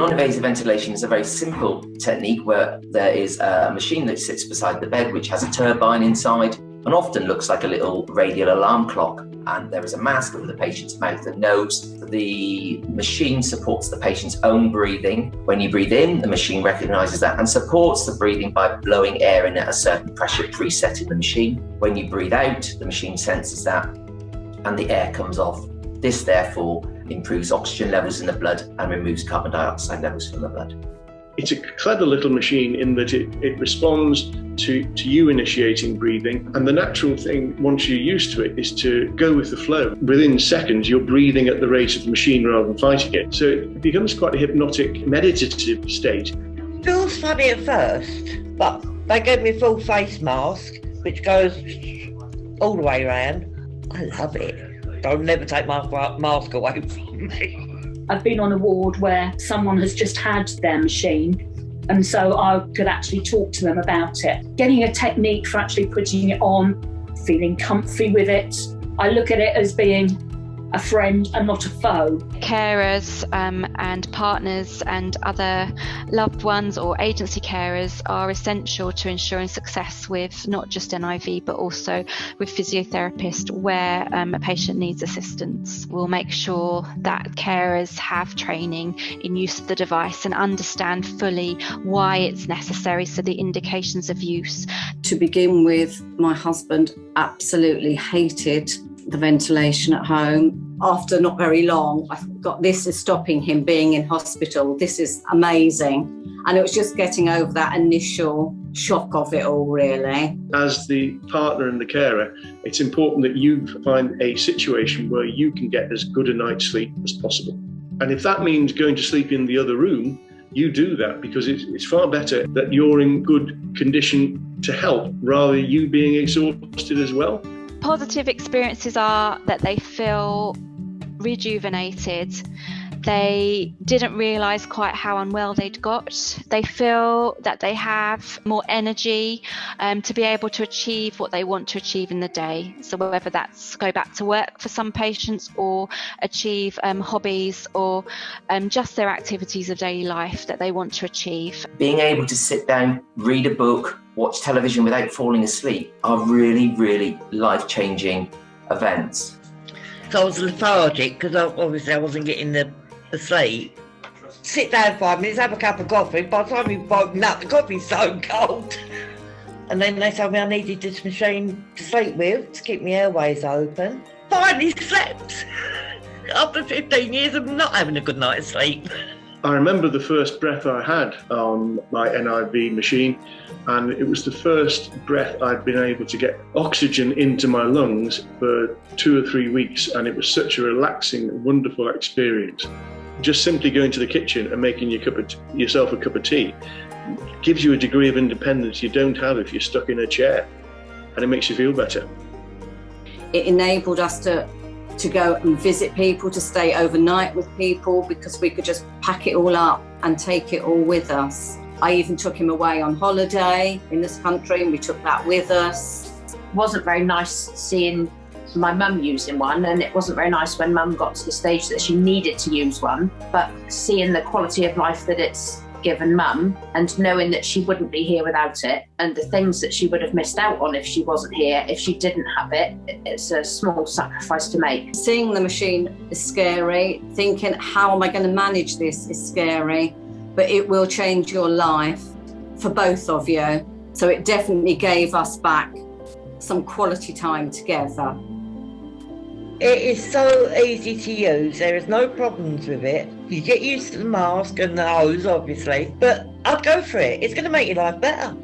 Non-invasive ventilation is a very simple technique where there is a machine that sits beside the bed which has a turbine inside and often looks like a little radial alarm clock. And there is a mask over the patient's mouth and nose. The machine supports the patient's own breathing. When you breathe in, the machine recognises that and supports the breathing by blowing air in at a certain pressure preset in the machine. When you breathe out, the machine senses that and the air comes off. This therefore improves oxygen levels in the blood and removes carbon dioxide levels from the blood. It's a clever little machine in that it responds to you initiating breathing. And the natural thing, once you're used to it, is to go with the flow. Within seconds, you're breathing at the rate of the machine rather than fighting it. So it becomes quite a hypnotic, meditative state. Feels funny at first, but they gave me a full face mask, which goes all the way around. I love it. I'll never take my mask away from me. I've been on a ward where someone has just had their machine, and so I could actually talk to them about it. Getting a technique for actually putting it on, feeling comfy with it. I look at it as being a friend and not a foe. Carers and partners and other loved ones or agency carers are essential to ensuring success with not just NIV but also with physiotherapist where a patient needs assistance. We'll make sure that carers have training in use of the device and understand fully why it's necessary, so the indications of use. To begin with, my husband absolutely hated the ventilation at home. After not very long, I thought, this is stopping him being in hospital. This is amazing. And it was just getting over that initial shock of it all, really. As the partner and the carer, it's important that you find a situation where you can get as good a night's sleep as possible. And if that means going to sleep in the other room, you do that, because it's far better that you're in good condition to help rather than you being exhausted as well. Positive experiences are that they feel rejuvenated. They didn't realise quite how unwell they'd got. They feel that they have more energy to be able to achieve what they want to achieve in the day. So whether that's go back to work for some patients or achieve hobbies or just their activities of daily life that they want to achieve. Being able to sit down, read a book, watch television without falling asleep are really, really life-changing events. So I was lethargic because obviously I wasn't getting the sleep. Sit down 5 minutes, have a cup of coffee. By the time you've woken up, the coffee's so cold. And then they told me I needed this machine to sleep with to keep my airways open. Finally slept after 15 years of not having a good night's sleep. I remember the first breath I had on my NIV machine, and it was the first breath I'd been able to get oxygen into my lungs for 2 or 3 weeks, and it was such a relaxing, wonderful experience. Just simply going to the kitchen and making yourself a cup of tea gives you a degree of independence you don't have if you're stuck in a chair, and it makes you feel better. It enabled us to go and visit people, to stay overnight with people, because we could just pack it all up and take it all with us. I even took him away on holiday in this country and we took that with us. It wasn't very nice seeing my mum using one, and it wasn't very nice when mum got to the stage that she needed to use one, but seeing the quality of life that it's given mum and knowing that she wouldn't be here without it and the things that she would have missed out on if she wasn't here, if she didn't have it, it's a small sacrifice to make. Seeing the machine is scary. Thinking, how am I going to manage this, is scary, but it will change your life for both of you. So it definitely gave us back some quality time together. It is so easy to use. There is no problems with it. You get used to the mask and the hose, obviously, but I'd go for it. It's going to make your life better.